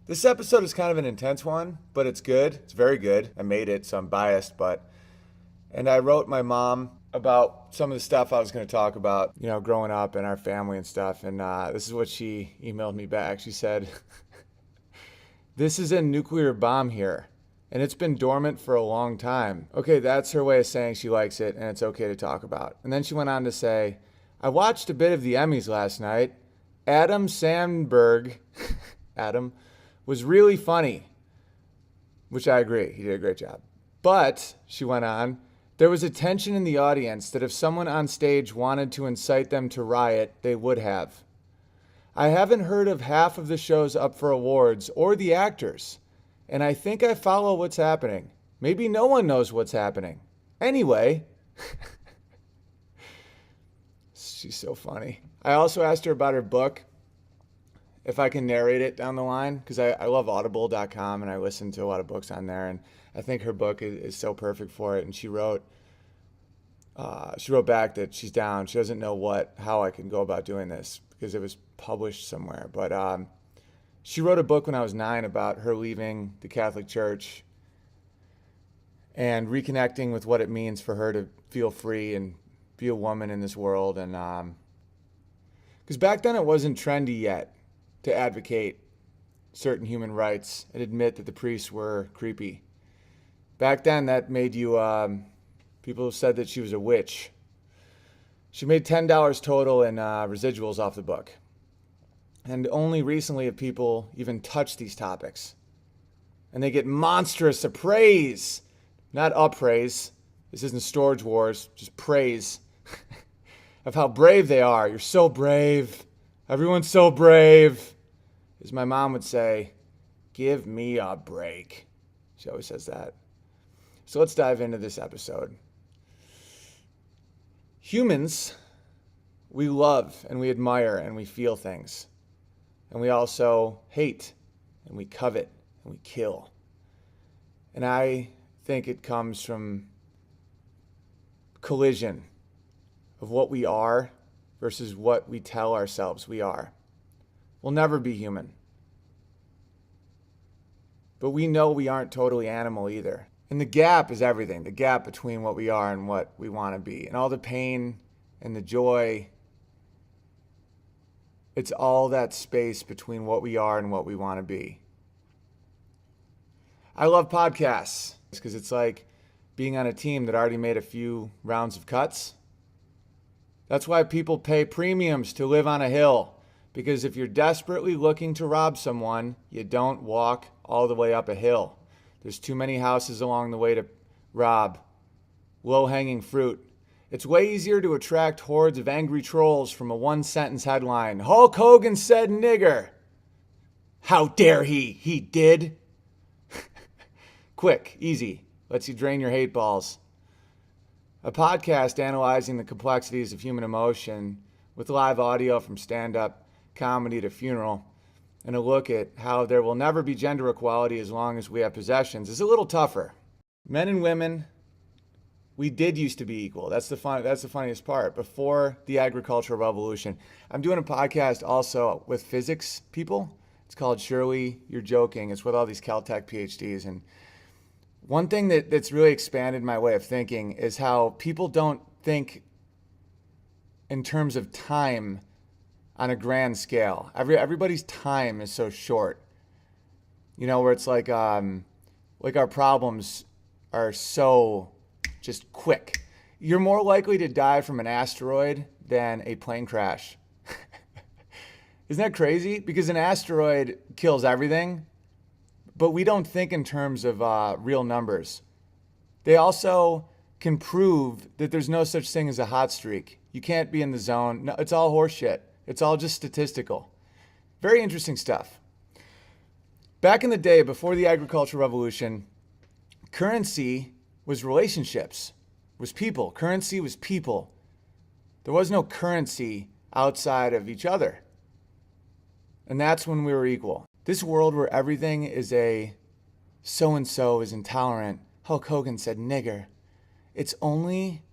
This episode is kind of an intense one, but it's good. It's very good. I made it, so I'm biased, and I wrote my mom about some of the stuff I was going to talk about, growing up and our family and stuff. And this is what she emailed me back. She said, "This is a nuclear bomb here, and it's been dormant for a long time." Okay, that's her way of saying she likes it and it's okay to talk about. And then she went on to say, "I watched a bit of the Emmys last night. Adam Sandberg, Adam, was really funny," which I agree. He did a great job. "But," she went on, "there was a tension in the audience that if someone on stage wanted to incite them to riot, they would have. I haven't heard of half of the shows up for awards or the actors, and I think I follow what's happening. Maybe no one knows what's happening. Anyway," she's so funny. I also asked her about her book, if I can narrate it down the line, because I love audible.com and I listen to a lot of books on there, and I think her book is so perfect for it. And she wrote back that she's down. She doesn't know how I can go about doing this because it was published somewhere. But she wrote a book when I was 9 about her leaving the Catholic Church and reconnecting with what it means for her to feel free and be a woman in this world. And because back then it wasn't trendy yet to advocate certain human rights and admit that the priests were creepy. Back then, that made you, people said that she was a witch. She made $10 total in residuals off the book. And only recently have people even touched these topics. And they get monstrous praise, not appraise. This isn't Storage Wars, just praise of how brave they are. You're so brave. Everyone's so brave. As my mom would say, "Give me a break." She always says that. So let's dive into this episode. Humans, we love and we admire and we feel things. And we also hate and we covet and we kill. And I think it comes from collision of what we are versus what we tell ourselves we are. We'll never be human. But we know we aren't totally animal either. And the gap is everything. The gap between what we are and what we want to be. And all the pain and the joy. It's all that space between what we are and what we want to be. I love podcasts because it's like being on a team that already made a few rounds of cuts. That's why people pay premiums to live on a hill. Because if you're desperately looking to rob someone, you don't walk all the way up a hill. There's too many houses along the way to rob. Low-hanging fruit. It's way easier to attract hordes of angry trolls from a one-sentence headline. "Hulk Hogan said nigger." How dare he? He did. Quick, easy. Lets you drain your hate balls. A podcast analyzing the complexities of human emotion with live audio from stand-up comedy to funeral, and a look at how there will never be gender equality as long as we have possessions is a little tougher. Men and women, we did used to be equal. That's the funniest part. Before the agricultural revolution. I'm doing a podcast also with physics people. It's called Surely You're Joking. It's with all these Caltech PhDs. And one thing that's really expanded my way of thinking is how people don't think in terms of time on a grand scale. Everybody's time is so short. Where it's like our problems are so just quick. You're more likely to die from an asteroid than a plane crash. Isn't that crazy? Because an asteroid kills everything, but we don't think in terms of real numbers. They also can prove that there's no such thing as a hot streak. You can't be in the zone. No, it's all horseshit. It's all just statistical. Very interesting stuff. Back in the day, before the agricultural revolution, currency was relationships, was people. Currency was people. There was no currency outside of each other. And that's when we were equal. This world where everything is a so-and-so is intolerant. Hulk Hogan said nigger. It's only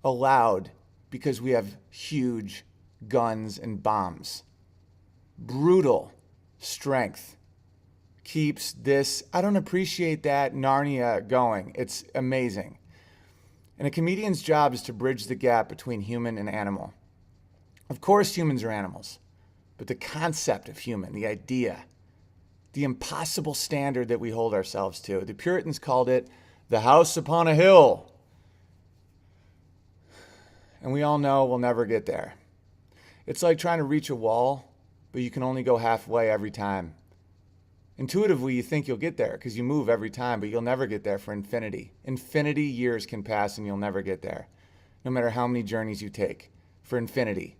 allowed because we have huge guns and bombs. Brutal strength. keeps this, I don't appreciate that Narnia going. It's amazing. And a comedian's job is to bridge the gap between human and animal. Of course, humans are animals, but the concept of human, the idea, the impossible standard that we hold ourselves to. The Puritans called it the house upon a hill. And we all know we'll never get there. It's like trying to reach a wall, but you can only go halfway every time. Intuitively, you think you'll get there because you move every time, but you'll never get there for infinity. Infinity years can pass and you'll never get there, no matter how many journeys you take, for infinity.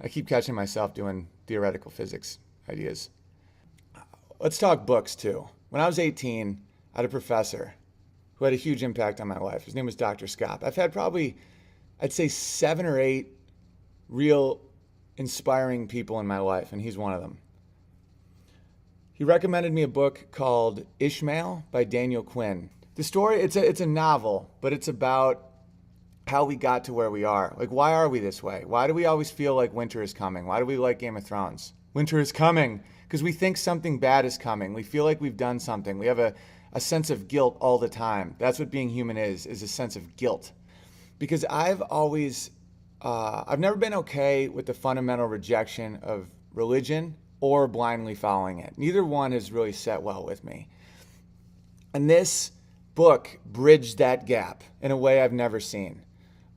I keep catching myself doing theoretical physics ideas. Let's talk books too. When I was 18, I had a professor who had a huge impact on my life. His name was Dr. Scott. I've had probably, I'd say 7 or 8 real inspiring people in my life, and he's one of them. He recommended me a book called Ishmael by Daniel Quinn. The story, it's a novel, but it's about how we got to where we are. Like, why are we this way? Why do we always feel like winter is coming? Why do we like Game of Thrones? Winter is coming because we think something bad is coming. We feel like we've done something. We have a sense of guilt all the time. That's what being human is a sense of guilt. Because I've never been okay with the fundamental rejection of religion or blindly following it. Neither one has really set well with me. And this book bridged that gap in a way I've never seen.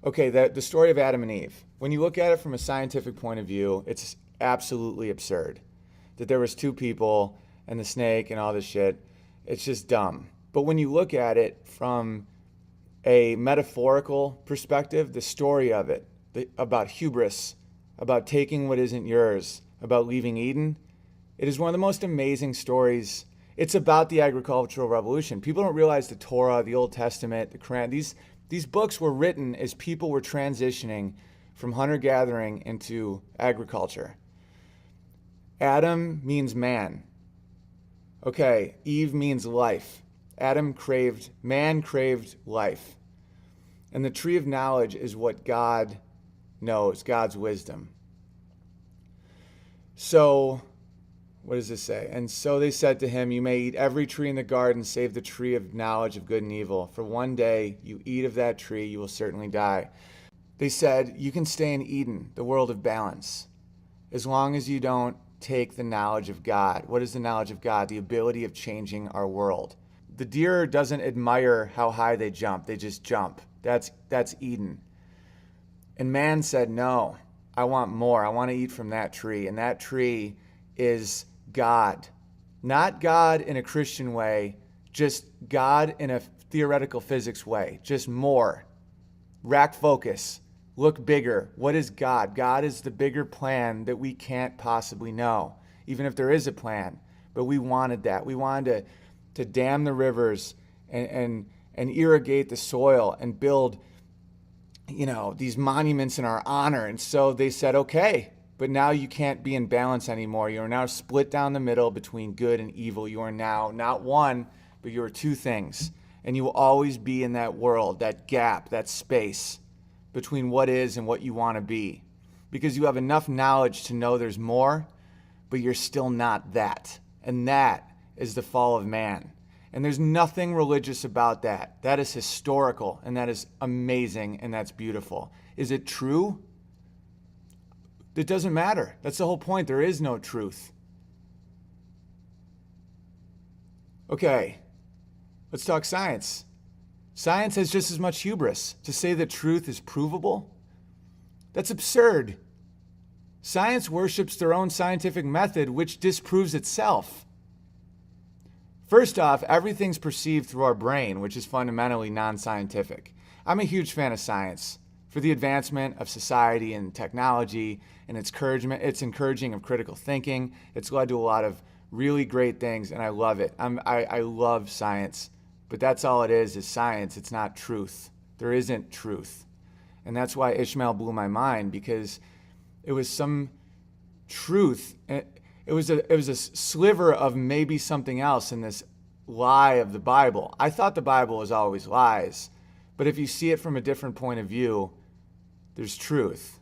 Okay, the story of Adam and Eve. When you look at it from a scientific point of view, it's absolutely absurd. That there was 2 people and the snake and all this shit. It's just dumb. But when you look at it from a metaphorical perspective, the story of it, about hubris, about taking what isn't yours, about leaving Eden, it is one of the most amazing stories. It's about the agricultural revolution. People don't realize the Torah, the Old Testament, the Quran. These books were written as people were transitioning from hunter-gathering into agriculture. Adam means man. Okay, Eve means life. Man craved life. And the tree of knowledge is what God knows, God's wisdom. So, what does this say? And so they said to him, you may eat every tree in the garden save the tree of knowledge of good and evil. For one day you eat of that tree, you will certainly die. They said, you can stay in Eden, the world of balance, as long as you don't take the knowledge of God. What is the knowledge of God? The ability of changing our world. The deer doesn't admire how high they jump. They just jump. That's Eden. And man said, no, I want more. I want to eat from that tree. And that tree is God. Not God in a Christian way, just God in a theoretical physics way. Just more. Rack focus. Look bigger. What is God? God is the bigger plan that we can't possibly know, even if there is a plan. But we wanted that. We wanted to dam the rivers and irrigate the soil and build, these monuments in our honor. And so they said, okay, but now you can't be in balance anymore. You are now split down the middle between good and evil. You are now not one, but you are 2 things. And you will always be in that world, that gap, that space between what is and what you want to be. Because you have enough knowledge to know there's more, but you're still not that. And that is the fall of man. And there's nothing religious about that. That is historical, and that is amazing, and that's beautiful. Is it true? It doesn't matter. That's the whole point. There is no truth. Okay, let's talk science. Science has just as much hubris. To say that truth is provable, that's absurd. Science worships their own scientific method, which disproves itself. First off, everything's perceived through our brain, which is fundamentally non-scientific. I'm a huge fan of science for the advancement of society and technology, and its encouraging of critical thinking. It's led to a lot of really great things, and I love it. I love science, but that's all it is science. It's not truth. There isn't truth. And that's why Ishmael blew my mind, because it was some truth. It was a sliver of maybe something else in this lie of the Bible. I thought the Bible was always lies, but if you see it from a different point of view, there's truth.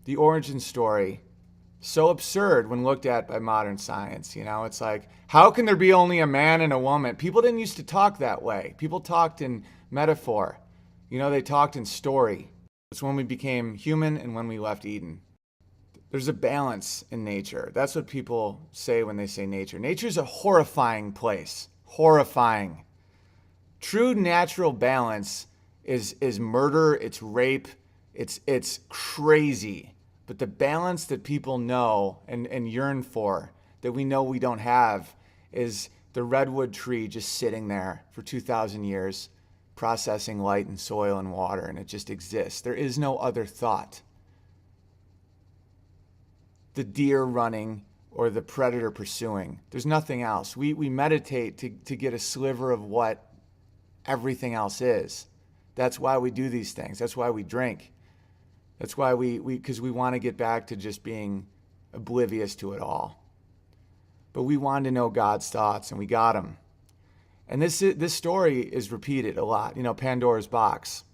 The origin story so absurd when looked at by modern science. It's like, how can there be only a man and a woman? People didn't used to talk that way. People talked in metaphor. They talked in story. It's when we became human and when we left Eden. There's a balance in nature. That's what people say when they say nature. Nature's a horrifying place. Horrifying. True natural balance is murder, it's rape, it's crazy. But the balance that people know and yearn for, that we know we don't have, is the redwood tree just sitting there for 2,000 years, processing light and soil and water, and it just exists. There is no other thought. The deer running or the predator pursuing. There's nothing else. We meditate to get a sliver of what everything else is. That's why we do these things. That's why we drink. That's why because we want to get back to just being oblivious to it all. But we wanted to know God's thoughts, and we got them. And this story is repeated a lot. Pandora's box.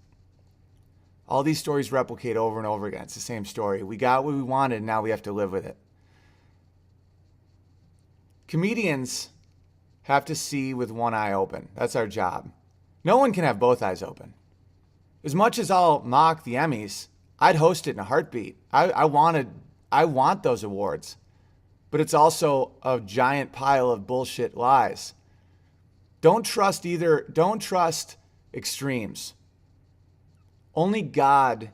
All these stories replicate over and over again. It's the same story. We got what we wanted, and now we have to live with it. Comedians have to see with one eye open. That's our job. No one can have both eyes open. As much as I'll mock the Emmys, I'd host it in a heartbeat. I want those awards. But it's also a giant pile of bullshit lies. Don't trust extremes. Only God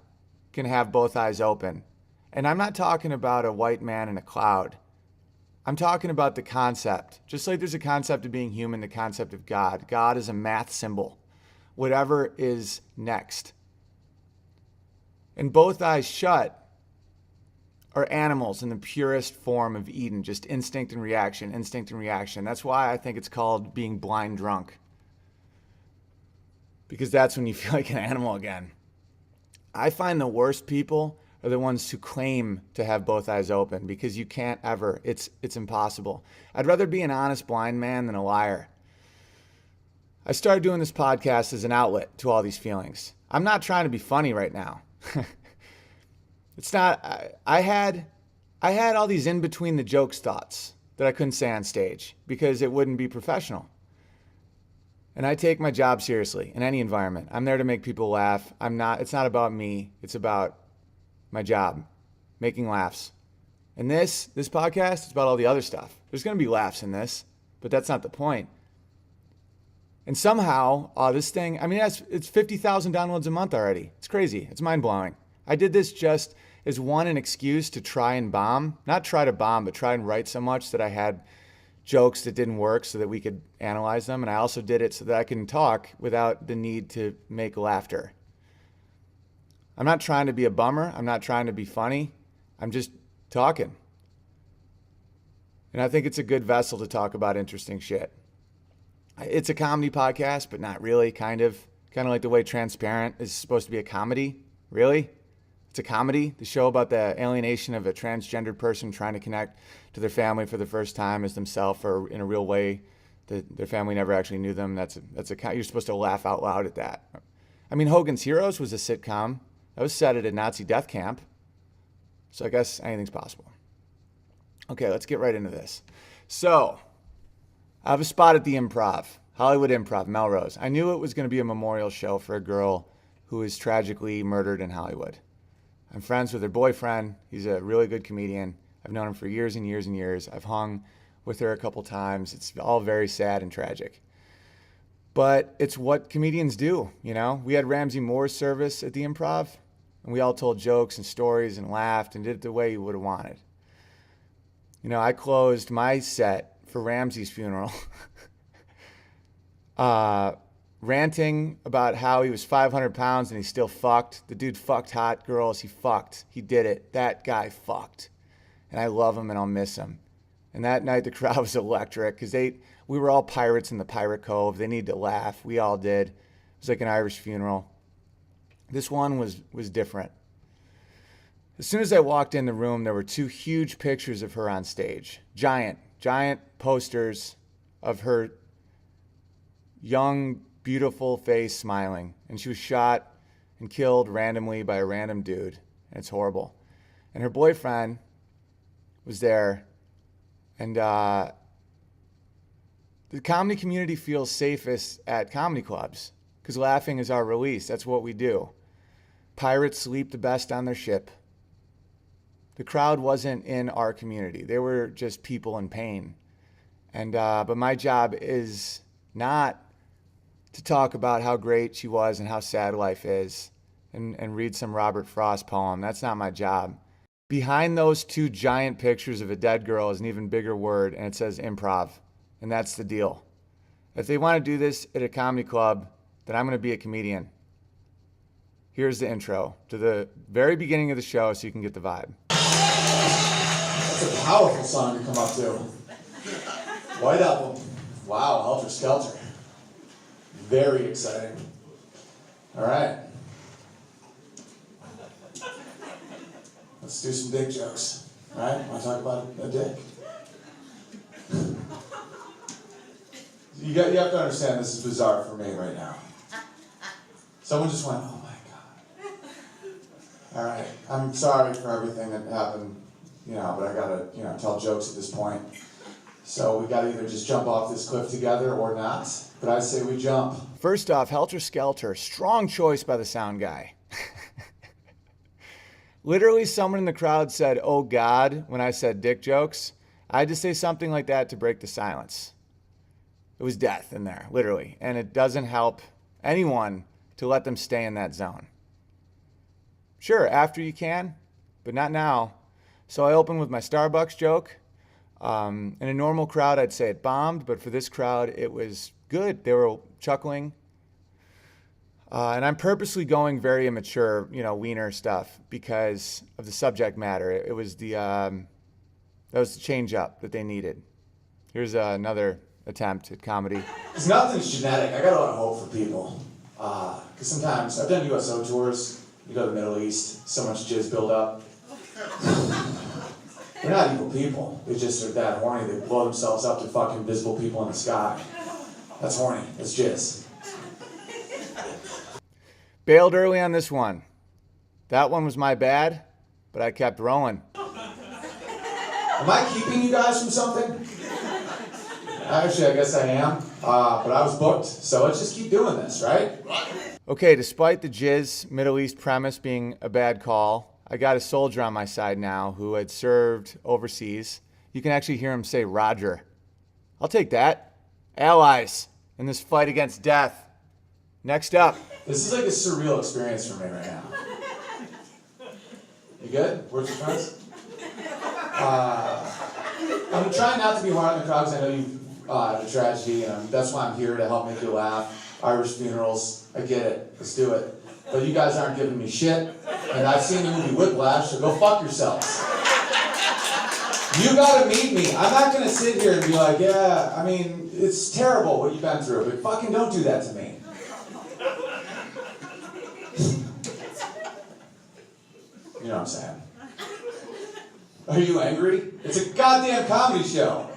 can have both eyes open. And I'm not talking about a white man in a cloud. I'm talking about the concept. Just like there's a concept of being human, the concept of God. God is a math symbol. Whatever is next. And both eyes shut are animals in the purest form of Eden, just instinct and reaction, instinct and reaction. That's why I think it's called being blind drunk. Because that's when you feel like an animal again. I find the worst people are the ones who claim to have both eyes open, because you can't ever. It's impossible. I'd rather be an honest blind man than a liar. I started doing this podcast as an outlet to all these feelings. I'm not trying to be funny right now. It's not. I had all these in between the jokes thoughts that I couldn't say on stage because it wouldn't be professional. And I take my job seriously in any environment. I'm there to make people laugh. It's not about me. It's about my job, making laughs. And this podcast is about all the other stuff. There's going to be laughs in this, but that's not the point. And somehow, this thing, it's 50,000 downloads a month already. It's crazy. It's mind-blowing. I did this just as an excuse to try and bomb. Not try to bomb, but try and write so much that I had jokes that didn't work so that we could analyze them. And I also did it so that I can talk without the need to make laughter. I'm not trying to be a bummer. I'm not trying to be funny. I'm just talking. And I think it's a good vessel to talk about interesting shit. It's a comedy podcast, but not really, kind of like the way Transparent is supposed to be a comedy. Really? It's a comedy, the show about the alienation of a transgendered person trying to connect to their family for the first time as themselves, or in a real way that their family never actually knew them. You're supposed to laugh out loud at that. Hogan's Heroes was a sitcom that was set at a Nazi death camp. So I guess anything's possible. Okay, let's get right into this. So, I have a spot at the Improv, Hollywood Improv, Melrose. I knew it was going to be a memorial show for a girl who was tragically murdered in Hollywood. I'm friends with her boyfriend. He's a really good comedian. I've known him for years and years and years. I've hung with her a couple times. It's all very sad and tragic. But it's what comedians do, We had Ramsey Moore's service at the Improv, and we all told jokes and stories and laughed and did it the way you would have wanted. I closed my set for Ramsey's funeral ranting about how he was 500 pounds and he still fucked. The dude fucked hot girls. He fucked. He did it. That guy fucked. And I love him and I'll miss him. And that night the crowd was electric because we were all pirates in the Pirate Cove. They needed to laugh. We all did. It was like an Irish funeral. This one was different. As soon as I walked in the room, there were two huge pictures of her on stage. Giant posters of her young, beautiful face smiling. And she was shot and killed randomly by a random dude. And it's horrible. And her boyfriend was there. And the comedy community feels safest at comedy clubs because laughing is our release. That's what we do. Pirates sleep the best on their ship. The crowd wasn't in our community. They were just people in pain. And but my job is not to talk about how great she was and how sad life is and read some Robert Frost poem. That's not my job. Behind those two giant pictures of a dead girl is an even bigger word, and it says improv. And that's the deal. If they want to do this at a comedy club, then I'm going to be a comedian. Here's the intro to the very beginning of the show so you can get the vibe. That's a powerful song to come up to. White Album. Wow, Helter Skelter. Very exciting. All right. Let's do some dick jokes. All right? Want to talk about a dick? You have to understand this is bizarre for me right now. Someone just went, oh my God. All right. I'm sorry for everything that happened, but I gotta, tell jokes at this point. So we gotta either just jump off this cliff together or not. But I say we jump. First off, Helter Skelter, strong choice by the sound guy. Literally, someone in the crowd said, oh God, when I said dick jokes. I had to say something like that to break the silence. It was death in there, literally. And it doesn't help anyone to let them stay in that zone. Sure, after you can, but not now. So I opened with my Starbucks joke. In a normal crowd, I'd say it bombed, but for this crowd, it was good. They were chuckling. And I'm purposely going very immature, weiner stuff because of the subject matter. It was that was the change up that they needed. Here's another attempt at comedy. Because nothing's genetic. I got a lot of hope for people. Because sometimes, I've done USO tours. You go to the Middle East, so much jizz build up. They're not evil people. They just are that horny. They blow themselves up to fuck invisible people in the sky. That's horny. That's jizz. Bailed early on this one. That one was my bad, but I kept rolling. Am I keeping you guys from something? Actually, I guess I am. But I was booked, so let's just keep doing this, right? Okay, despite the jizz Middle East premise being a bad call, I got a soldier on my side now who had served overseas. You can actually hear him say Roger. I'll take that. Allies in this fight against death. Next up. This is like a surreal experience for me right now. You good? Where's your friends? I'm trying not to be hard on the crowd because I know you've had a tragedy, and that's why I'm here to help make you laugh. Irish funerals, I get it. Let's do it. But you guys aren't giving me shit, and I've seen the movie Whiplash, so go fuck yourselves. You gotta meet me. I'm not gonna sit here and be like, yeah, I mean, it's terrible what you've been through, but fucking don't do that to me. You know what I'm saying? Are you angry? It's a goddamn comedy show.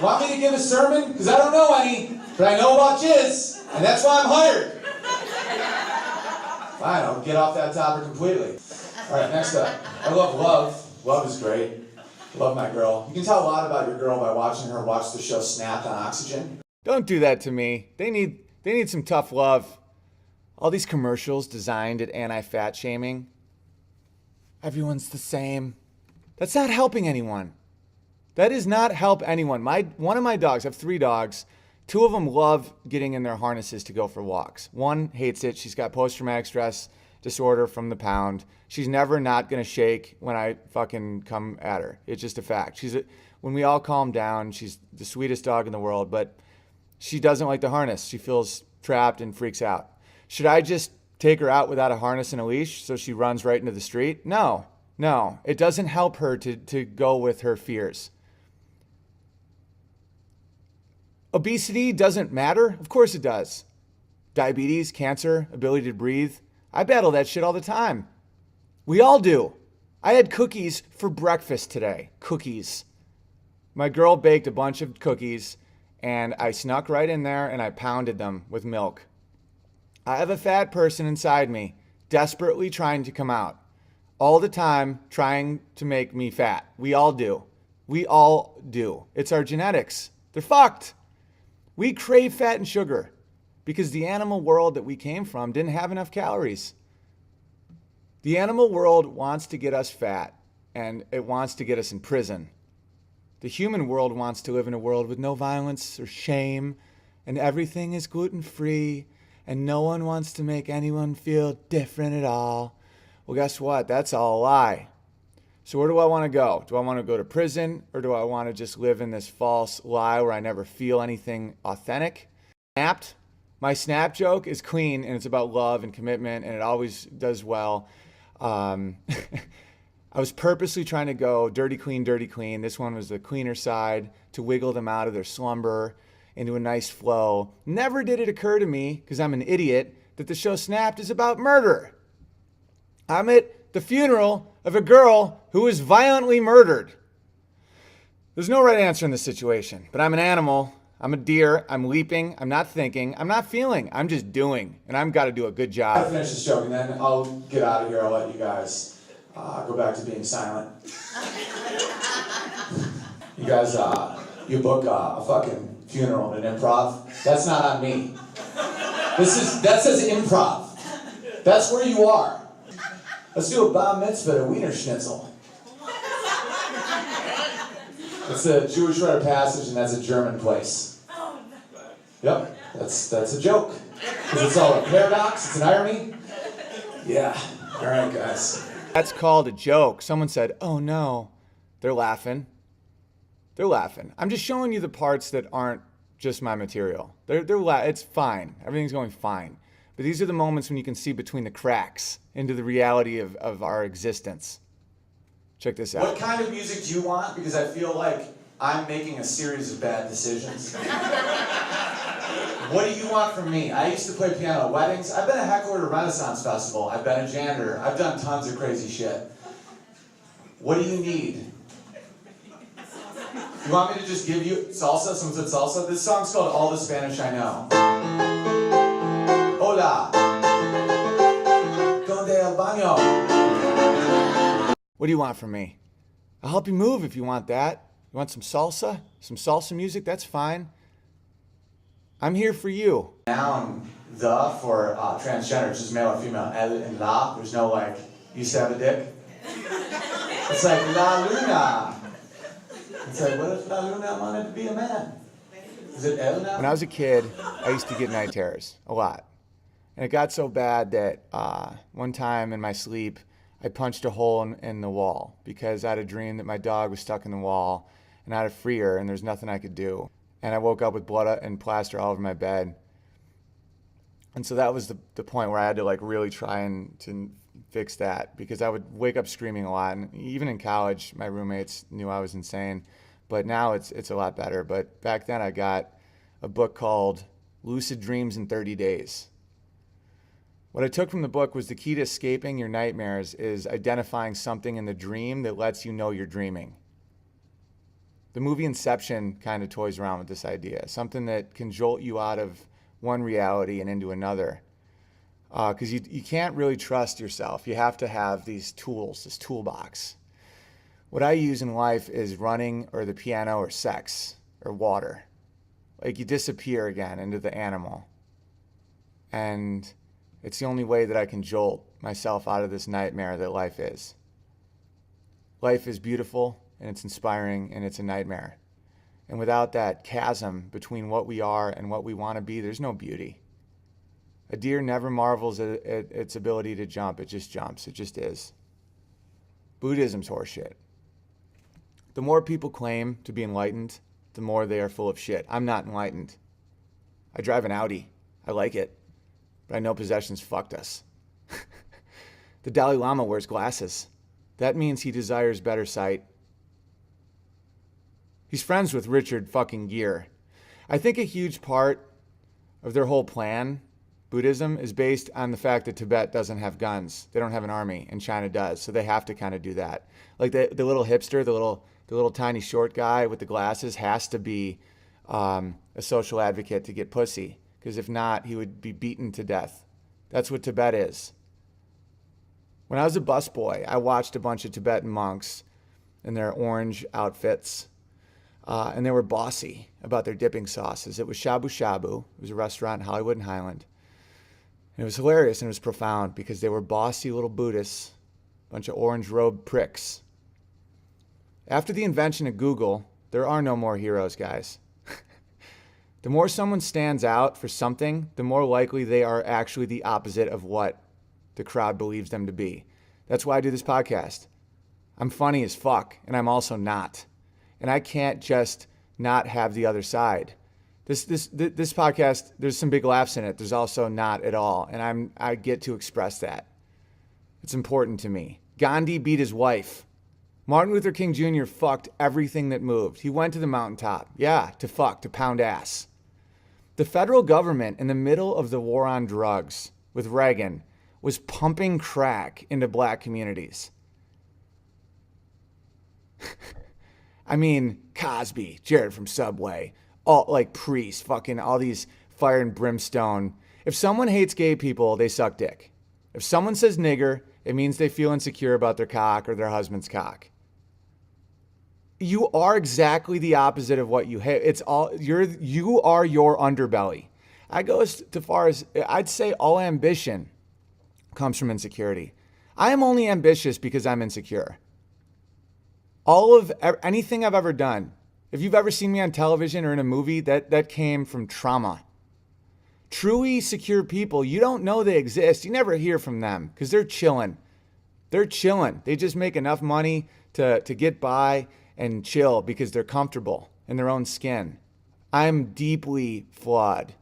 Want me to give a sermon? Because I don't know any, but I know about jizz, and that's why I'm hired. Fine, I'll get off that topic completely. All right, next up. I love love. Love is great. Love my girl. You can tell a lot about your girl by watching her watch the show Snapped on Oxygen. Don't do that to me. They need some tough love. All these commercials designed at anti-fat shaming. Everyone's the same. That's not helping anyone. That does not help anyone. One of my dogs, I have 3 dogs. 2 of them love getting in their harnesses to go for walks. One hates it. She's got post-traumatic stress disorder from the pound. She's never not going to shake when I fucking come at her. It's just a fact. When we all calm down, she's the sweetest dog in the world, but she doesn't like the harness. She feels trapped and freaks out. Should I just take her out without a harness and a leash so she runs right into the street? No. It doesn't help her to go with her fears. Obesity doesn't matter? Of course it does. Diabetes, cancer, ability to breathe. I battle that shit all the time. We all do. I had cookies for breakfast today. Cookies. My girl baked a bunch of cookies, and I snuck right in there and I pounded them with milk. I have a fat person inside me, desperately trying to come out. all the time trying to make me fat. We all do. We all do. It's our genetics. They're fucked. We crave fat and sugar because the animal world that we came from didn't have enough calories. The animal world wants to get us fat, and it wants to get us in prison. The human world wants to live in a world with no violence or shame, and everything is gluten-free, and no one wants to make anyone feel different at all. Well, guess what? That's all a lie. So where do I want to go? Do I want to go to prison, or do I want to just live in this false lie where I never feel anything authentic? Snapped. My snap joke is clean, and it's about love and commitment, and it always does well. I was purposely trying to go dirty, clean, dirty, clean. This one was the cleaner side to wiggle them out of their slumber into a nice flow. Never did it occur to me, because I'm an idiot, that the show Snapped is about murder. I'm at the funeral of a girl who was violently murdered. There's no right answer in this situation, but I'm an animal. I'm a deer. I'm leaping. I'm not thinking. I'm not feeling. I'm just doing, and I've got to do a good job. I'll finish this joke, and then I'll get out of here. I'll let you guys go back to being silent. You guys, you book a fucking funeral at an improv. That's not on me. That says improv. That's where you are. Let's do a bar mitzvah, a weiner schnitzel. It's a Jewish rite of passage, and that's a German place. Yep, that's a joke. Because it's all a paradox, it's an irony. Yeah, all right, guys. That's called a joke. Someone said, oh no. They're laughing. They're laughing. I'm just showing you the parts that aren't just my material. It's fine. Everything's going fine. But these are the moments when you can see between the cracks into the reality of our existence. Check this out. What kind of music do you want? Because I feel like I'm making a series of bad decisions. What do you want from me? I used to play piano at weddings. I've been a heckler at a Renaissance festival. I've been a janitor. I've done tons of crazy shit. What do you need? You want me to just give you salsa? Someone said salsa? This song's called All the Spanish I Know. Hola. Donde el baño? What do you want from me? I'll help you move if you want that. You want some salsa? Some salsa music? That's fine. I'm here for you. Noun, the, for transgender, it's just male or female. El and la, there's no like, you used to have a dick? It's like La Luna. It's like, what if La Luna wanted to be a man? Is it El now? When I was a kid, I used to get night terrors, a lot. And it got so bad that one time in my sleep, I punched a hole in the wall because I had a dream that my dog was stuck in the wall and I had to free her and there's nothing I could do. And I woke up with blood and plaster all over my bed. And so that was the point where I had to like really try and to fix that because I would wake up screaming a lot. And even in college, my roommates knew I was insane. But now it's a lot better. But back then I got a book called Lucid Dreams in 30 Days. What I took from the book was the key to escaping your nightmares is identifying something in the dream that lets you know you're dreaming. The movie Inception kind of toys around with this idea, something that can jolt you out of one reality and into another. Because you can't really trust yourself. You have to have these tools, this toolbox. What I use in life is running or the piano or sex or water. Like you disappear again into the animal. And it's the only way that I can jolt myself out of this nightmare that life is. Life is beautiful and it's inspiring and it's a nightmare. And without that chasm between what we are and what we want to be, there's no beauty. A deer never marvels at its ability to jump. It just jumps. It just is. Buddhism's horseshit. The more people claim to be enlightened, the more they are full of shit. I'm not enlightened. I drive an Audi. I like it. But I know possessions fucked us. The Dalai Lama wears glasses. That means he desires better sight. He's friends with Richard fucking Gere. I think a huge part of their whole plan, Buddhism, is based on the fact that Tibet doesn't have guns. They don't have an army, and China does, so they have to kind of do that. Like the little hipster, the little tiny short guy with the glasses has to be a social advocate to get pussy, because if not, he would be beaten to death. That's what Tibet is. When I was a busboy, I watched a bunch of Tibetan monks in their orange outfits, and they were bossy about their dipping sauces. It was Shabu Shabu. It was a restaurant in Hollywood and Highland. And it was hilarious and it was profound because they were bossy little Buddhists, a bunch of orange-robed pricks. After the invention of Google, there are no more heroes, guys. The more someone stands out for something, the more likely they are actually the opposite of what the crowd believes them to be. That's why I do this podcast. I'm funny as fuck, and I'm also not. And I can't just not have the other side. This podcast, there's some big laughs in it. There's also not at all. And I get to express that. It's important to me. Gandhi beat his wife. Martin Luther King Jr. fucked everything that moved. He went to the mountaintop. Yeah, to pound ass. The federal government, in the middle of the war on drugs with Reagan, was pumping crack into black communities. I mean, Cosby, Jared from Subway, all like priests, fucking all these fire and brimstone. If someone hates gay people, they suck dick. If someone says nigger, it means they feel insecure about their cock or their husband's cock. You are exactly the opposite of what you hate. You are your underbelly. I go as far as I'd say all ambition comes from insecurity. I am only ambitious because I'm insecure. Anything I've ever done, if you've ever seen me on television or in a movie, that came from trauma. Truly secure people, you don't know they exist. You never hear from them because they're chilling. They're chilling. They just make enough money to get by and chill because they're comfortable in their own skin. I'm deeply flawed,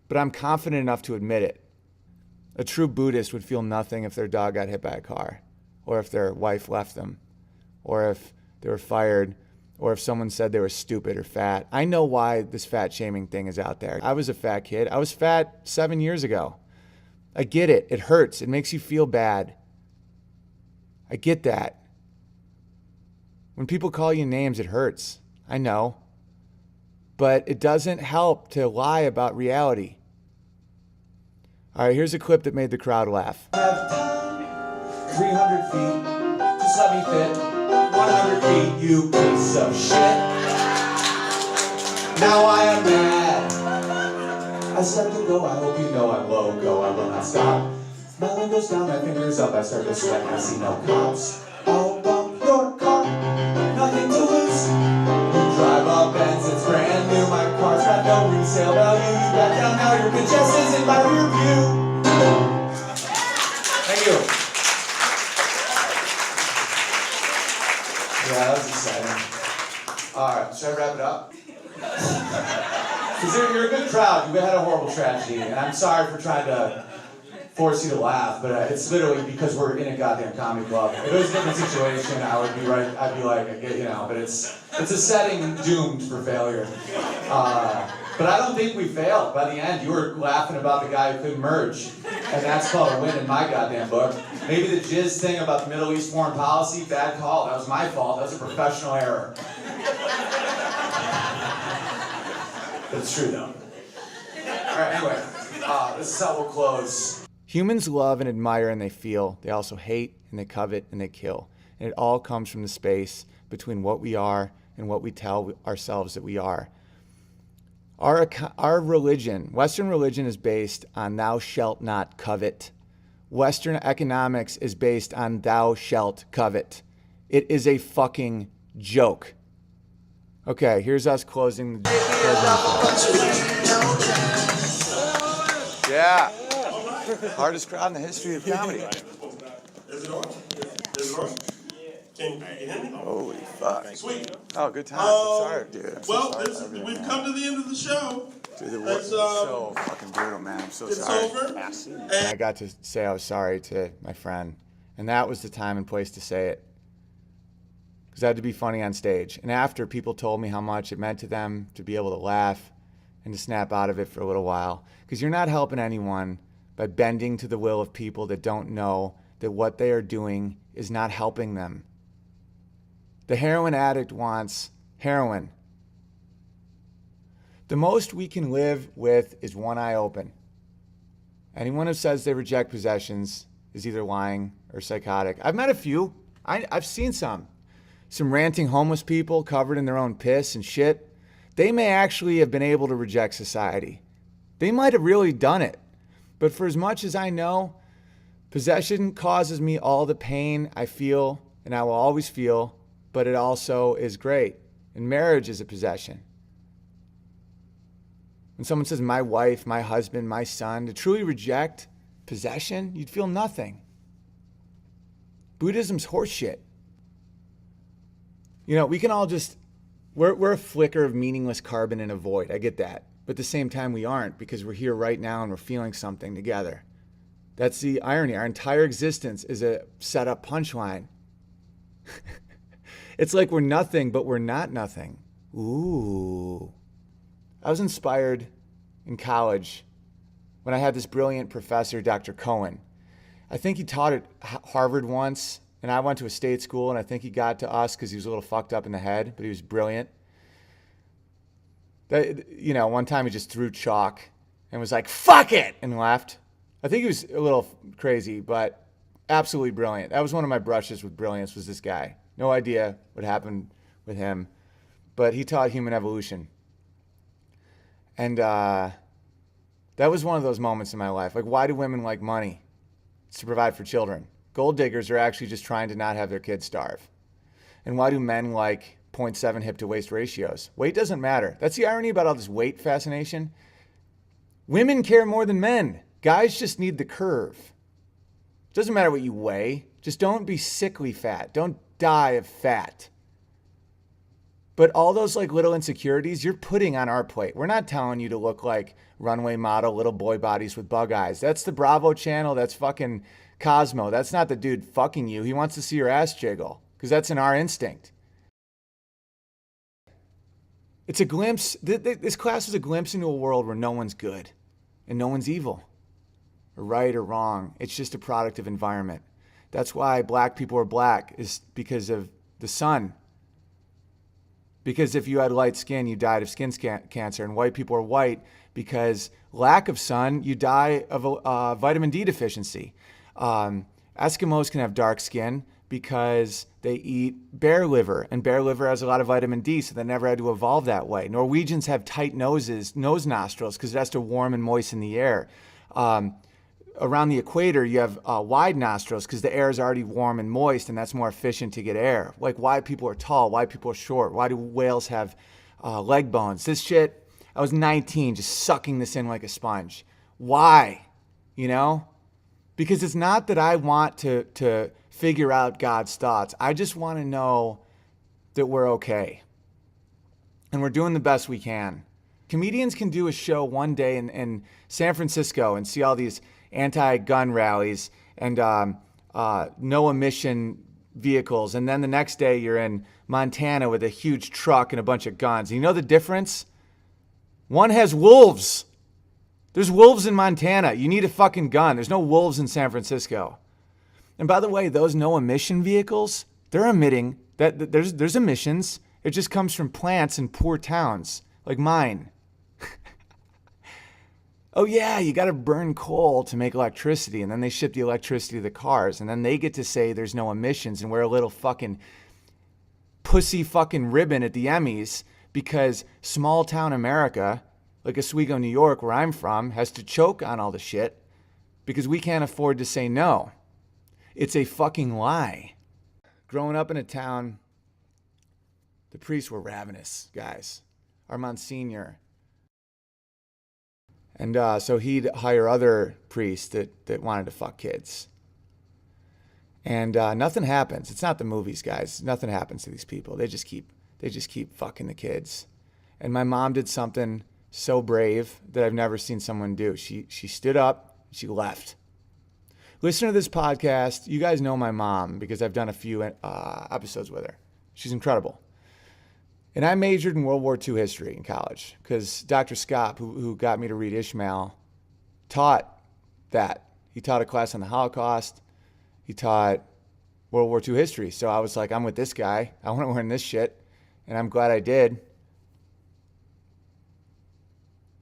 but I'm confident enough to admit it. A true Buddhist would feel nothing if their dog got hit by a car, or if their wife left them, or if they were fired, or if someone said they were stupid or fat. I know why this fat shaming thing is out there. I was a fat kid. I was fat 7 years ago. I get it. It hurts. It makes you feel bad. I get that. When people call you names, it hurts. I know. But it doesn't help to lie about reality. All right, here's a clip that made the crowd laugh. I have 300 feet. Just let me fit. 100 feet, you piece of shit. Now I am mad. I start to go, I hope you know I'm loco. I will not stop. My line goes down, my fingers up. I start to sweat, I see no cops. I'll bump your car, nothing to lose. You drive up Benz, it's brand new. My car's got no resale value. You back down now, your bitch ass is in my rear view. Thank you. Yeah, that was exciting. Alright, should I wrap it up? Because you're a good crowd. You've had a horrible tragedy, and I'm sorry for trying to force you to laugh, but it's literally because we're in a goddamn comedy club. If it was a different situation, I would be right. I'd be like, but it's a setting doomed for failure. But I don't think we failed. By the end, you were laughing about the guy who couldn't merge, and that's called a win in my goddamn book. Maybe the jizz thing about the Middle East foreign policy, bad call. That was my fault. That was a professional error. But it's true though. All right. Anyway, this is how we'll close. Humans love and admire and they feel. They also hate and they covet and they kill. And it all comes from the space between what we are and what we tell ourselves that we are. Our religion, Western religion, is based on thou shalt not covet. Western economics is based on thou shalt covet. It is a fucking joke. Okay, here's us closing the Yeah. Hardest crowd in the history of comedy. Is it on? Is it on? Can you hear me? Holy fuck. Sweet. Oh, good time. Sorry, dude. We've come to the end of the show. Dude, the work is so fucking brutal, man. I'm so sorry. It's over. And I got to say I was sorry to my friend. And that was the time and place to say it. Because I had to be funny on stage. And after, people told me how much it meant to them to be able to laugh and to snap out of it for a little while. Because you're not helping anyone by bending to the will of people that don't know that what they are doing is not helping them. The heroin addict wants heroin. The most we can live with is one eye open. Anyone who says they reject possessions is either lying or psychotic. I've met a few. I've seen some ranting homeless people covered in their own piss and shit. They may actually have been able to reject society. They might have really done it. But for as much as I know, possession causes me all the pain I feel and I will always feel, but it also is great. And marriage is a possession. When someone says my wife, my husband, my son, to truly reject possession, you'd feel nothing. Buddhism's horseshit. You know, we can all just, we're a flicker of meaningless carbon in a void. I get that. But at the same time, we aren't, because we're here right now and we're feeling something together. That's the irony. Our entire existence is a set up punchline. It's like we're nothing, but we're not nothing. Ooh. I was inspired in college when I had this brilliant professor, Dr. Cohen. I think he taught at Harvard once, and I went to a state school, and I think he got to us because he was a little fucked up in the head, but he was brilliant. You know, one time he just threw chalk and was like, fuck it, and left. I think he was a little crazy, but absolutely brilliant. That was one of my brushes with brilliance, was this guy. No idea what happened with him, but he taught human evolution. And that was one of those moments in my life. Like, why do women like money? It's to provide for children. Gold diggers are actually just trying to not have their kids starve. And why do men like 0.7 hip to waist ratios? Weight doesn't matter. That's the irony about all this weight fascination. Women care more than men. Guys just need the curve. It doesn't matter what you weigh. Just don't be sickly fat. Don't die of fat. But all those like little insecurities you're putting on our plate. We're not telling you to look like runway model little boy bodies with bug eyes. That's the Bravo channel. That's fucking Cosmo. That's not the dude fucking you. He wants to see your ass jiggle because that's in our instinct. It's a glimpse. This class is a glimpse into a world where no one's good and no one's evil or right or wrong. It's just a product of environment. That's why black people are black, is because of the sun. Because if you had light skin, you died of skin cancer. And white people are white because lack of sun, you die of vitamin D deficiency. Eskimos can have dark skin because they eat bear liver, and bear liver has a lot of vitamin D, so they never had to evolve that way. Norwegians have tight nose nostrils because it has to warm and moisten the air. Around the equator, you have wide nostrils because the air is already warm and moist, and that's more efficient to get air. Like why people are tall, why people are short, why do whales have leg bones? This shit, I was 19 just sucking this in like a sponge. Why? You know? Because it's not that I want to figure out God's thoughts. I just want to know that we're okay. And we're doing the best we can. Comedians can do a show one day in San Francisco and see all these anti-gun rallies and no emission vehicles. And then the next day you're in Montana with a huge truck and a bunch of guns. And you know the difference? One has wolves. There's wolves in Montana. You need a fucking gun. There's no wolves in San Francisco. And by the way, those no emission vehicles, they're emitting, there's emissions. It just comes from plants in poor towns like mine. Oh yeah, you got to burn coal to make electricity, and then they ship the electricity to the cars, and then they get to say there's no emissions and wear a little fucking pussy fucking ribbon at the Emmys because small town America, like Oswego, New York, where I'm from, has to choke on all the shit because we can't afford to say no. It's a fucking lie. Growing up in a town, the priests were ravenous, guys. Our Monsignor. And so he'd hire other priests that wanted to fuck kids. And nothing happens. It's not the movies, guys. Nothing happens to these people. They just keep fucking the kids. And my mom did something so brave that I've never seen someone do. She stood up, she left. Listen to this podcast. You guys know my mom because I've done a few episodes with her. She's incredible. And I majored in World War II history in college because Dr. Scott, who got me to read Ishmael, taught that. He taught a class on the Holocaust. He taught World War II history. So I was like, I'm with this guy. I want to learn this shit. And I'm glad I did.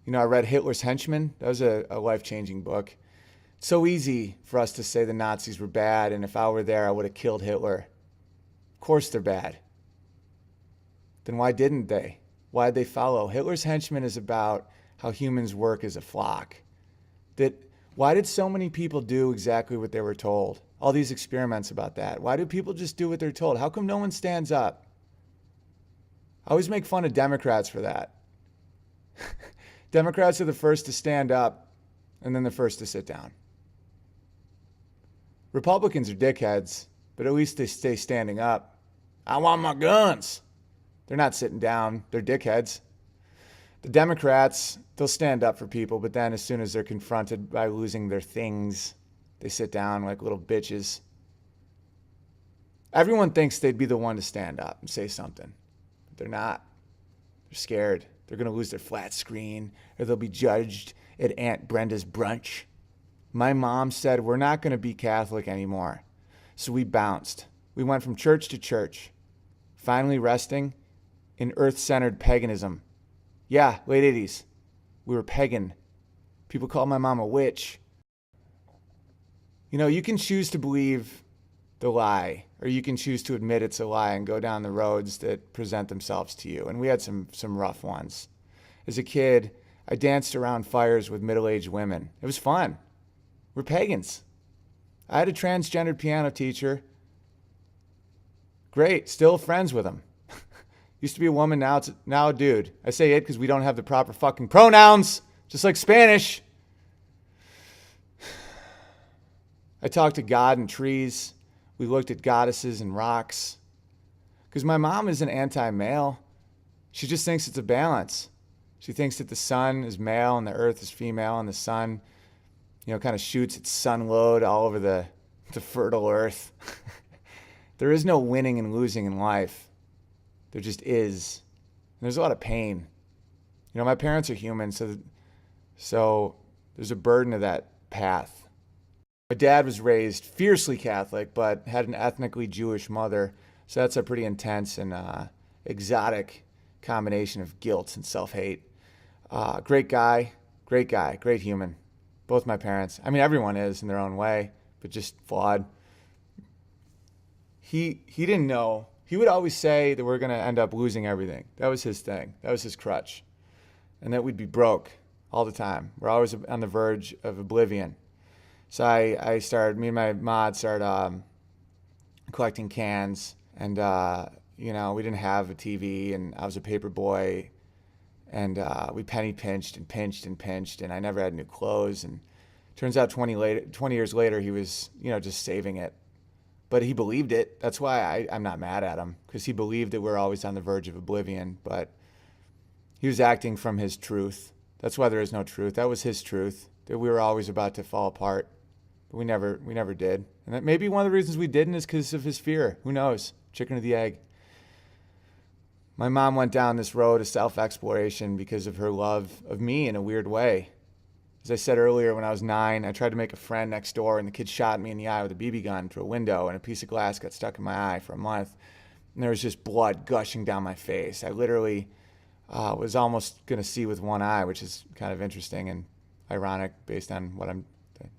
You know, I read Hitler's Henchmen. That was a life-changing book. It's so easy for us to say the Nazis were bad, and if I were there, I would have killed Hitler. Of course they're bad. Then why didn't they? Why did they follow? Hitler's Henchmen is about how humans work as a flock. Why did so many people do exactly what they were told? All these experiments about that. Why do people just do what they're told? How come no one stands up? I always make fun of Democrats for that. Democrats are the first to stand up and then the first to sit down. Republicans are dickheads, but at least they stay standing up. I want my guns. They're not sitting down. They're dickheads. The Democrats, they'll stand up for people, but then as soon as they're confronted by losing their things, they sit down like little bitches. Everyone thinks they'd be the one to stand up and say something, but they're not. They're scared. They're going to lose their flat screen, or they'll be judged at Aunt Brenda's brunch. My mom said, we're not going to be Catholic anymore. So we bounced. We went from church to church, finally resting in earth-centered paganism. Yeah, late 80s. We were pagan. People called my mom a witch. You know, you can choose to believe the lie, or you can choose to admit it's a lie and go down the roads that present themselves to you. And we had some rough ones. As a kid, I danced around fires with middle-aged women. It was fun. We're pagans. I had a transgendered piano teacher. Great, still friends with him. Used to be a woman, now a dude. I say it because we don't have the proper fucking pronouns, just like Spanish. I talked to God in trees. We looked at goddesses and rocks. Because my mom isn't anti-male. She just thinks it's a balance. She thinks that the sun is male and the earth is female, and the sun, kind of shoots its sun load all over the fertile earth. There is no winning and losing in life. There just is. And there's a lot of pain. My parents are human, so there's a burden of that path. My dad was raised fiercely Catholic, but had an ethnically Jewish mother, so that's a pretty intense and exotic combination of guilt and self-hate. Great guy, great human. Both my parents. I mean, everyone is in their own way, but just flawed. He didn't know. He would always say that we're going to end up losing everything. That was his thing. That was his crutch. And that we'd be broke all the time. We're always on the verge of oblivion. So me and my mod started collecting cans. And, we didn't have a TV, and I was a paper boy. And we penny pinched and pinched and pinched, and I never had new clothes. And turns out 20 years later, he was, just saving it. But he believed it. That's why I'm not mad at him, because he believed that we're always on the verge of oblivion. But he was acting from his truth. That's why there is no truth. That was his truth, that we were always about to fall apart. But we never did. And that maybe one of the reasons we didn't is because of his fear. Who knows? Chicken or the egg. My mom went down this road of self-exploration because of her love of me in a weird way. As I said earlier, when I was 9, I tried to make a friend next door, and the kid shot me in the eye with a BB gun through a window, and a piece of glass got stuck in my eye for a month. And there was just blood gushing down my face. I literally was almost going to see with one eye, which is kind of interesting and ironic based on what I'm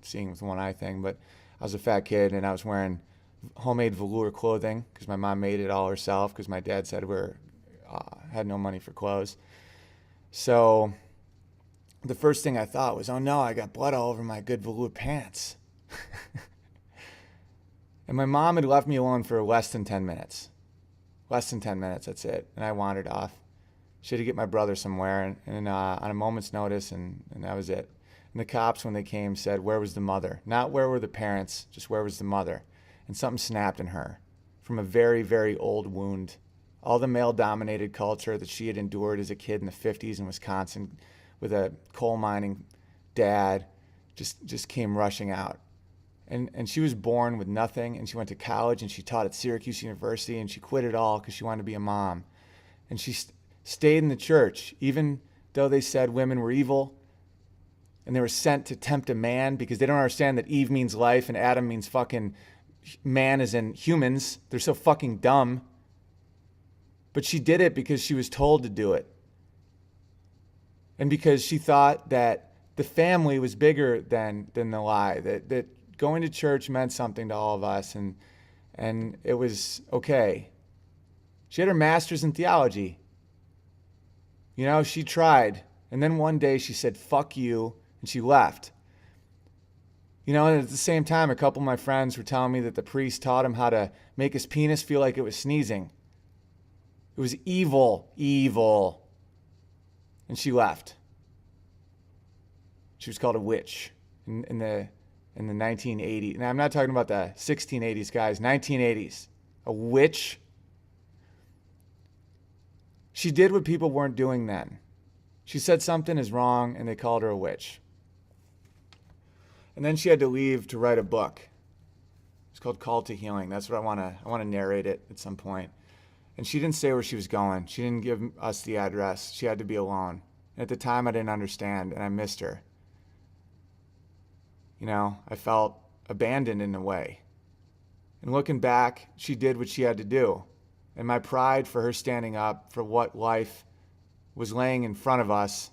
seeing with one eye thing. But I was a fat kid, and I was wearing homemade velour clothing because my mom made it all herself because my dad said had no money for clothes. So the first thing I thought was, oh no, I got blood all over my good velour pants. And my mom had left me alone for less than 10 minutes. Less than 10 minutes, that's it. And I wandered off. She had to get my brother somewhere, and on a moment's notice, and that was it. And the cops, when they came, said, where was the mother? Not where were the parents, just where was the mother? And something snapped in her from a very, very old wound. All the male-dominated culture that she had endured as a kid in the 50s in Wisconsin with a coal mining dad just came rushing out. And she was born with nothing, and she went to college, and she taught at Syracuse University, and she quit it all because she wanted to be a mom. And she stayed in the church, even though they said women were evil, and they were sent to tempt a man because they don't understand that Eve means life and Adam means fucking man as in humans. They're so fucking dumb. But she did it because she was told to do it. And because she thought that the family was bigger than the lie. That going to church meant something to all of us, and it was okay. She had her master's in theology. You know, she tried. And then one day she said, fuck you, and she left. You know, and at the same time, a couple of my friends were telling me that the priest taught him how to make his penis feel like it was sneezing. It was evil, evil. And she left. She was called a witch in the 1980s. And I'm not talking about the 1680s, guys, 1980s. A witch. She did what people weren't doing then. She said something is wrong, and they called her a witch. And then she had to leave to write a book. It's called Call to Healing. That's what I want to narrate it at some point. And she didn't say where she was going. She didn't give us the address. She had to be alone. And at the time, I didn't understand, and I missed her. You know, I felt abandoned in a way. And looking back, she did what she had to do. And my pride for her standing up for what life was laying in front of us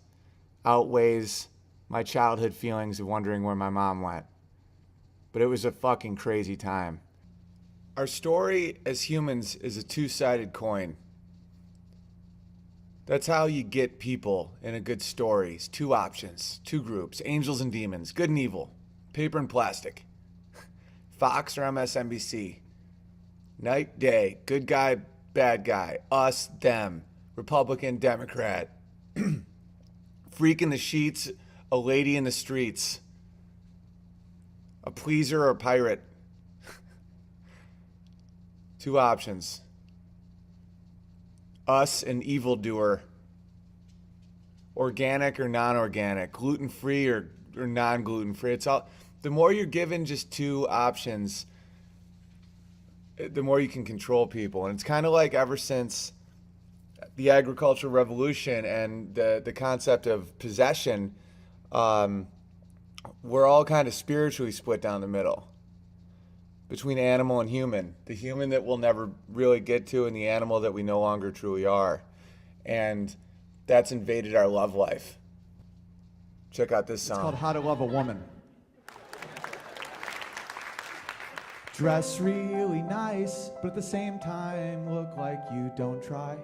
outweighs my childhood feelings of wondering where my mom went. But it was a fucking crazy time. Our story as humans is a two-sided coin. That's how you get people in a good story. It's two options, two groups, angels and demons, good and evil, paper and plastic, Fox or MSNBC, night, day, good guy, bad guy, us, them, Republican, Democrat, freak in the sheets, a lady in the streets, a pleaser or a pirate. Two options. Us, an evildoer. Organic or non-organic. Gluten-free or non-gluten-free. It's all. The more you're given just two options, the more you can control people. And it's kind of like ever since the agricultural revolution and the concept of possession, we're all kind of spiritually split down the middle between animal and human. The human that we'll never really get to and the animal that we no longer truly are. And that's invaded our love life. Check out this song. It's called How to Love a Woman. Dress really nice, but at the same time look like you don't try.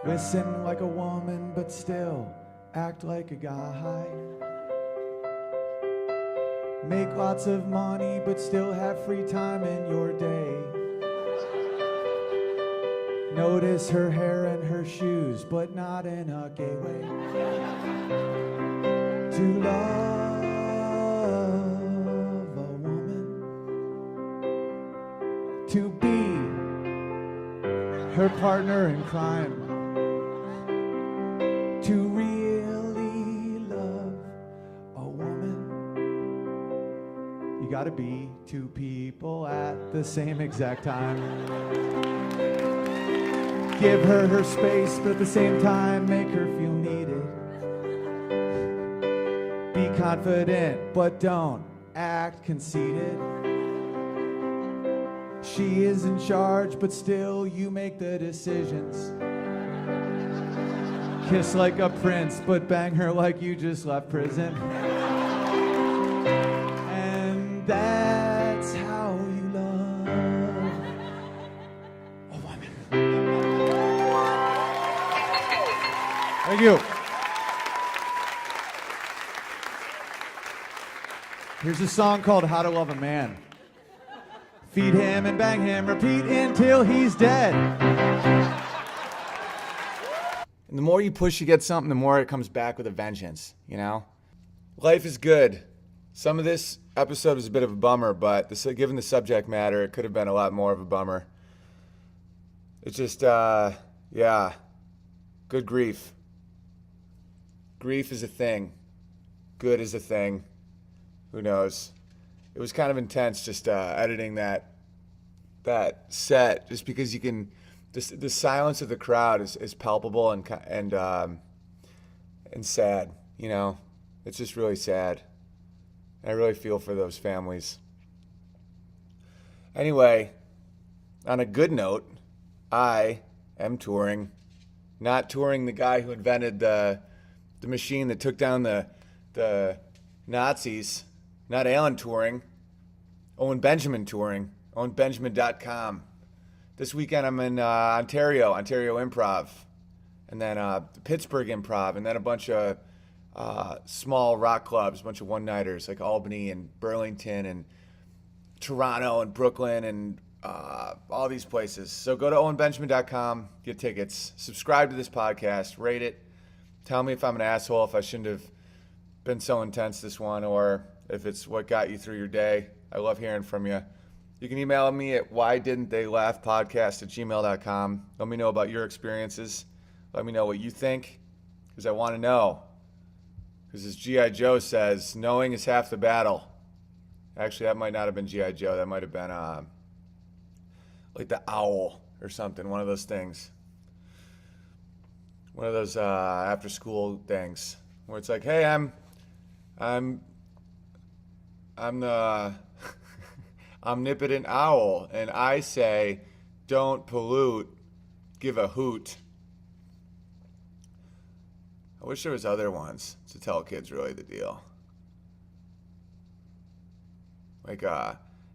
Listen like a woman, but still act like a guy. Make lots of money, but still have free time in your day. Notice her hair and her shoes, but not in a gay way. To love a woman, to be her partner in crime, to really love a woman. You gotta be two people at the same exact time. Give her her space, but at the same time make her feel needed. Be confident, but don't act conceited. She is in charge, but still you make the decisions. Kiss like a prince, but bang her like you just left prison. And that's how you love a woman. Thank you. Here's a song called How to Love a Man. Feed him and bang him, repeat until he's dead. And the more you push to get something, the more it comes back with a vengeance, you know? Life is good. Some of this episode was a bit of a bummer, but given the subject matter, it could have been a lot more of a bummer. It's just, yeah, good grief. Grief is a thing. Good is a thing. Who knows? It was kind of intense just editing that set, just because you can, the silence of the crowd is palpable and sad. You know, it's just really sad. And I really feel for those families. Anyway, on a good note, I am touring. Not touring the guy who invented the the machine that took down the Nazis. Not Alan Turing, Owen Benjamin touring, owenbenjamin.com. This weekend I'm in Ontario Improv, and then Pittsburgh Improv, and then a bunch of small rock clubs, a bunch of one-nighters like Albany and Burlington and Toronto and Brooklyn and all these places. So go to owenbenjamin.com, get tickets, subscribe to this podcast, rate it, tell me if I'm an asshole, if I shouldn't have been so intense this one, or if it's what got you through your day. I love hearing from you. You can email me at whydidn'ttheylaughpodcast@gmail.com. Let me know about your experiences. Let me know what you think, because I want to know. Because as G.I. Joe says, knowing is half the battle. Actually, that might not have been G.I. Joe. That might have been like the owl or something, one of those things. One of those after-school things where it's like, hey, I'm the omnipotent owl, and I say, don't pollute, give a hoot. I wish there was other ones to tell kids really the deal. Like,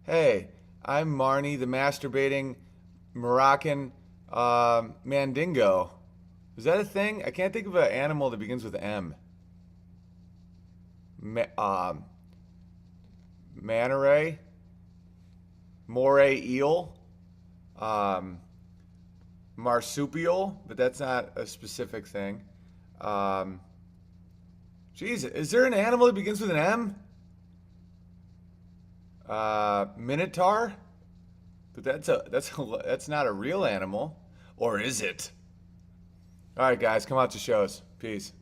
hey, I'm Marnie, the masturbating Moroccan mandingo. Is that a thing? I can't think of an animal that begins with M. Manta moray eel, marsupial, but that's not a specific thing. Geez, is there an animal that begins with an M? Minotaur, but that's not a real animal, or is it? All right, guys, come out to shows. Peace.